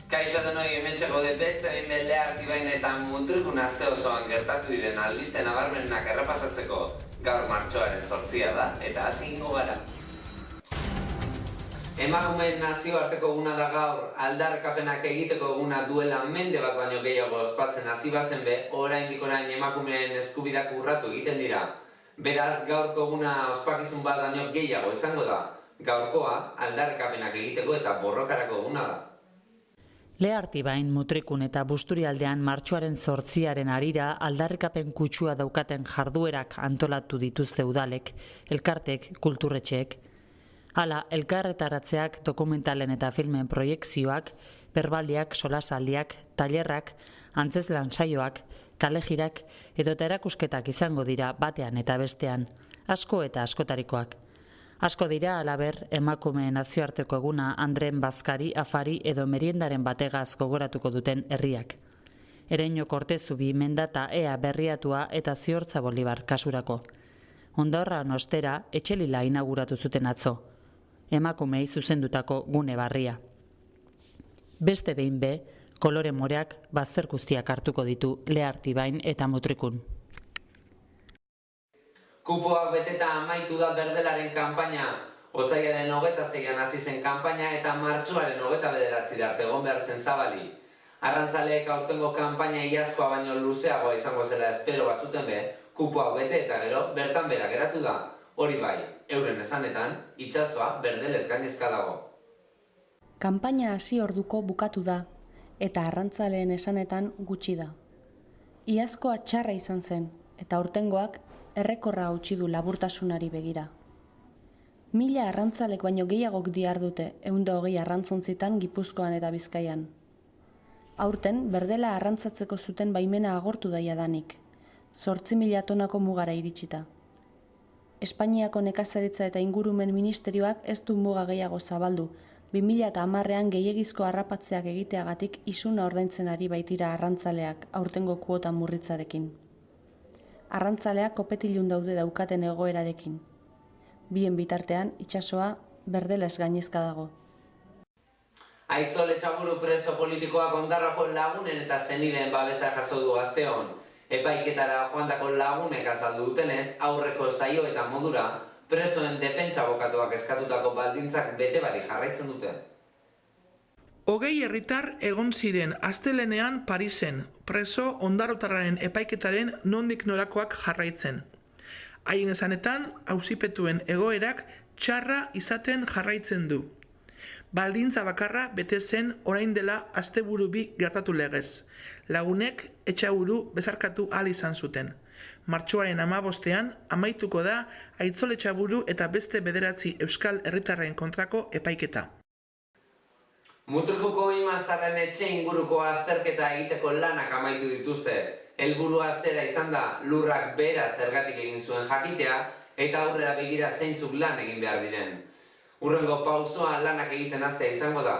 Kaixo denoi hementxeko de beste behin belea artibain eta mutrikun aste osoan gertatu diren albiste nabarmenak errepasatzeko gaur martxoaren 8 da eta hasi egingo gara. Emakumeen nazioarteko eguna da gaur, aldarrikapenak egiteko eguna duela mende bat baino gehiago ospatzen hasi bazen be, oraindik orain emakumeen eskubideak urratu egiten dira. Beraz, gaurko eguna ospakizun bat baino gehiago izango da. Gaurkoa aldarrikapenak egiteko eta borrokarako eguna da. Lea Artibain, Mutrikun eta Busturialdean martxoaren 8 harira aldarrikapen kutsua daukaten jarduerak antolatu dituzte udalek, elkartek, kulturretxeek. Hala, elkarretaratzeak, dokumentalen eta filmen proiekzioak, berbaldiak, solasaldiak, tailerrak, antzezlan saioak, kalejirak edota erakusketak izango dira batean eta bestean, asko eta askotarikoak. Asko dira, alaber, emakumeen nazioarteko eguna Andren Bazkari, afari edo meriendaren bategaz gogoratuko duten herriak. Ereño Kortezubi, Mendata, Ea Berriatua eta Ziortza Bolibar kasurako. Ondarroan ostera, Etxelila inauguratu zuten atzo. Emakumei zuzendutako gune barria. Beste behin be, kolore moreak bazter guztiak hartuko ditu Lea Artibain eta Mutrikun. Kupoa beteta amaitu da berdelaren kanpaina. Otsailaren 26an hasi zen kanpaina eta martxoaren 29 arte egon behar zen zabali. Arrantzaleek aurtengo kanpaina iazkoa baino luzeagoa izango zela espero bazuten be, kupoa bete eta gero bertan bera geratu da. Hori bai, euren esanetan, itsasoa berdelez gainezka dago. Kanpaina hasi orduko bukatu da, eta arrantzaleen esanetan gutxi da. Iazkoa txarra izan zen, eta aurtengoak errekorra hautsi du laburtasunari begira. 1000 arrantzalek baino gehiagok dihardute 120 arrantzontzitan Gipuzkoan eta Bizkaian. Aurten, berdela arrantzatzeko zuten baimena agortu da jadanik, 8.000 tonako mugara iritsita. Espainiako nekazaritza eta ingurumen ministerioak ez du muga gehiago zabaldu, 2010an gehiegizko harrapatzeak egiteagatik isuna ordaintzen ari baitira arrantzaleak aurtengo kuota murritzarekin. Arrantzaleak kopetilun daude daukaten egoerarekin. Bien bitartean, itsasoa berdelez gainezka dago. Aitzol Etxaburu preso politikoak Ondarrako lagunen eta zenideen babesa jaso du asteon. Epaiketara joandako lagunek azaldu dutenez, aurreko saio eta modura, presoen defentsa abokatuak eskatutako baldintzak bete bari jarraitzen dute. 20 herritar egon ziren astelehenean Parisen, preso ondarrotarraren epaiketaren nondik norakoak jarraitzen. Haien esanetan, auzipetuen egoerak txarra izaten jarraitzen du. Baldintza bakarra bete zen orain dela asteburu bi gertatu legez. Lagunek Etxaburu bezarkatu ahal izan zuten. Martxoaren 15ean amaituko da Aitzol Etxaburu eta beste 9 euskal herritarren kontrako epaiketa. Mutrikuko imaztarren etxe inguruko azterketa egiteko lanak amaitu dituzte. Helburua zera izan da lurrak bera zergatik egin zuen jakitea eta aurrera begira zeintzuk lan egin behar diren. Hurrengo pausoa lanak egiten hastea izango da.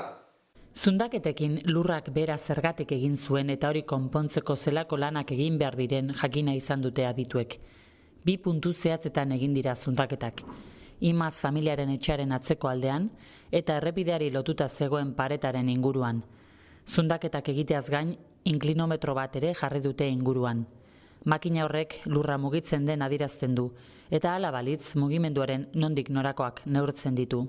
Zundaketekin lurrak bera zergatik egin zuen eta hori konpontzeko zelako lanak egin behar diren jakina izan dute adituek. 2 puntu zehatzetan egin dira zundaketak. Imaz familiaren etxearen atzeko aldean eta errepideari lotuta zegoen paretaren inguruan. Zundaketak egiteaz gain, inklinometro bat ere jarri dute inguruan. Makina horrek lurra mugitzen den adirazten du, eta hala balitz mugimenduaren nondik norakoak neurtzen ditu.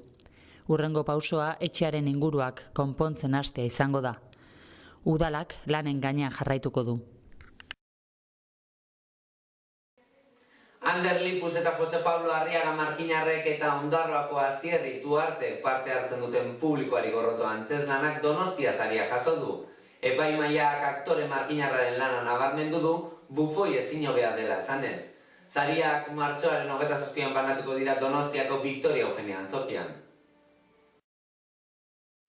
Hurrengo pausoa etxearen inguruak konpontzen hastea izango da. Udalak lanen gainean jarraituko du. Ander Lipuz eta Jose Pablo Arriaga Markinarrek eta Ondarroako Azierri Tuartek parte hartzen duten publikoari gorroto antzezlanak Donostia saria jaso du. Epaimaiak aktore Markinarraren lana nabarmendu du, bufoi ezin hobea dela esanez. Sariak martxoaren 27an banatuko dira Donostiako Victoria Eugenia antzokian.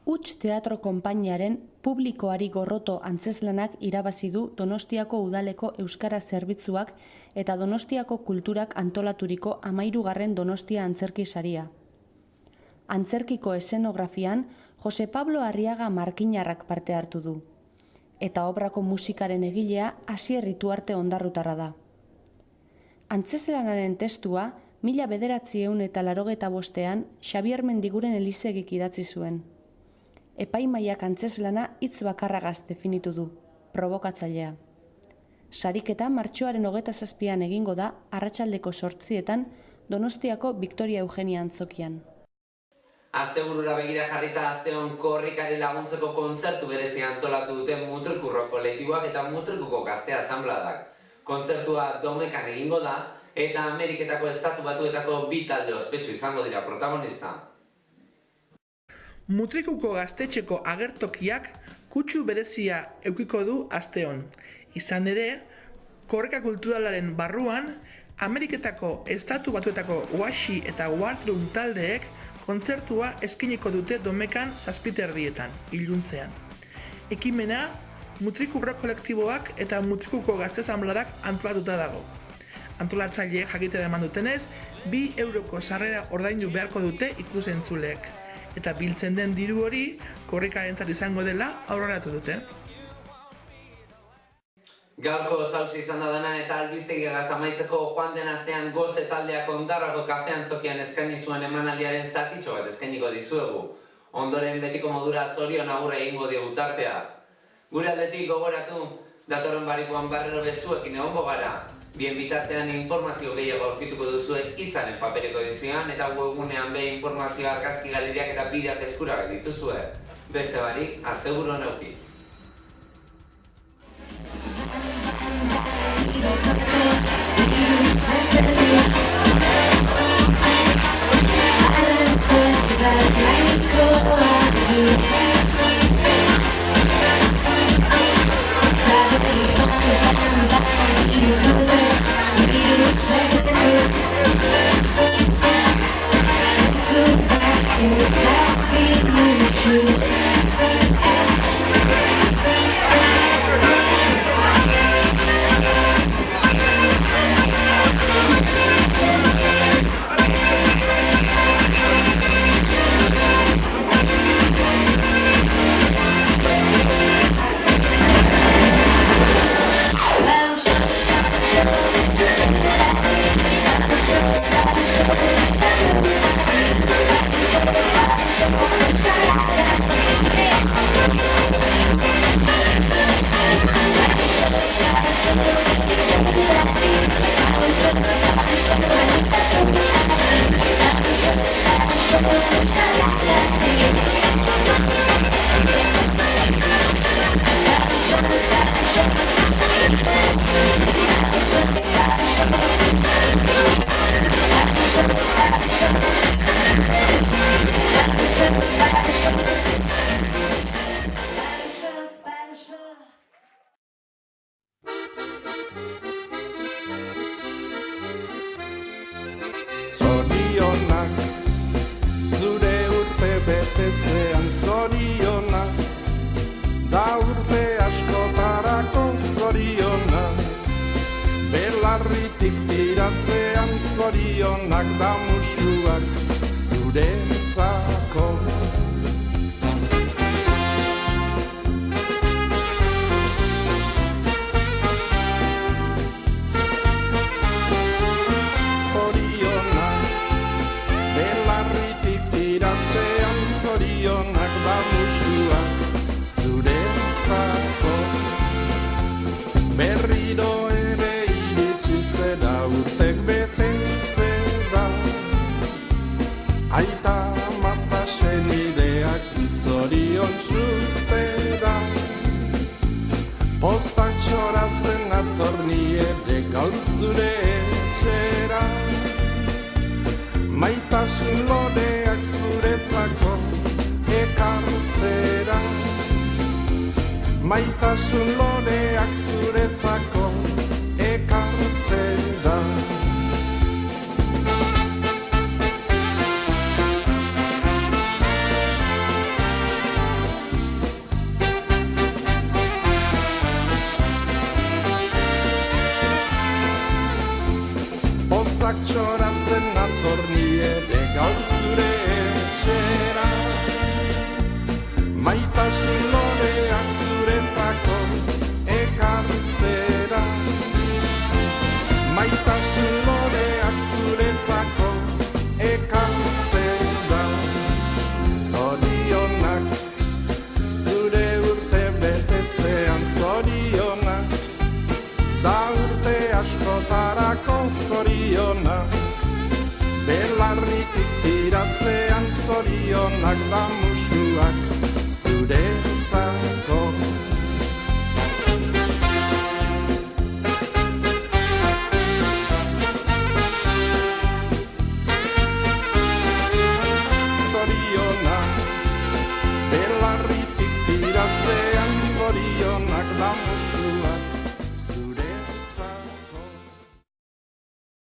Huts Teatro Konpainiaren publikoari gorroto antzezlanak irabazi du Donostiako udaleko euskara zerbitzuak eta Donostiako kulturak antolaturiko 13. Donostia antzerki saria. Antzerkiko eszenografian Jose Pablo Arriaga Markinarrak parte hartu du. Eta obrako musikaren egilea Azierri Tuarte ondarrutarra da. Antzezlanaren testua 1985ean Xabier Mendiguren Elizegik idatzi zuen. epaimaiak antzeslana hitz bakarragaz definitu du, provokatzailea. Sariketa martxoaren 27an egingo da arratsaldeko 8etan Donostiako Victoria Eugenia antzokian. Asteburura begira jarrita asteon korrikari laguntzeko kontzertu berezia antolatu duten Mutriku kolektiboak eta Mutrikuko gazte asanbladak. Kontzertua Domekan egingo da eta Ameriketako Estatu Batuetako bi talde ospetsu izango dira protagonista. Mutrikuko gaztetxeko agertokiak kutsu berezia eukiko du asteon. Izan ere, korrika kulturalaren barruan, Ameriketako Estatu Batuetako Washi eta Wardroom taldeek kontzertua eskiniko dute Domekan 7:30 iluntzean. Ekimena, Mutriku kolektiboak eta Mutrikuko gazte asanbladak antolatuta dago. Antolatzaileek jakitera eman dutenez, 2 euroko sarrera ordaindu beharko dute ikus-entzuleek. Eta biltzen den diru hori korrikarentzat izango dela aurreratu dute. Gaurko sausi izan da dana eta albistegiagaz amaitzeko joan den astean Goze taldeak Ondarrako kafe antzokian eskaini zuen emanaldiaren zatitxo bat eskainiko dizuegu. Ondoren betiko modura zorion agurra egingo diogu tartea. Gure aldetik gogoratu, datorren barikoan barrero bezuekin egongo gara. Bien bitartean informazio gehiago aurkituko duzue hitzaren papereko edizioan eta webgunean be informazio argazki galeriak eta bideak eskuragai dituzue. Beste barik, asteburu on eduki. Zorionak, zure urte betetzean zorionak, da urte askotarako zorionak, belarritik tiratzean zorionak, da musuak zuretzako. Zorionak da musuak zuretzako. Berriro ere iritsi zera urtek betetzera. Aita mata senideak zoriontsu zera. Pozak txoratzen atorni ere gaur zure etxera. Maitasun loreak zuretzako ekartzera. Maitasun loreak zuretzako ekartzera. Pozak txoratzen atorni ere gaur zure etxera. Maitasun loreak zuretzako ekartzera. Maitasun urte askotarako zorionak. Belarritik tiratzean zorionak da musuak, zuretzako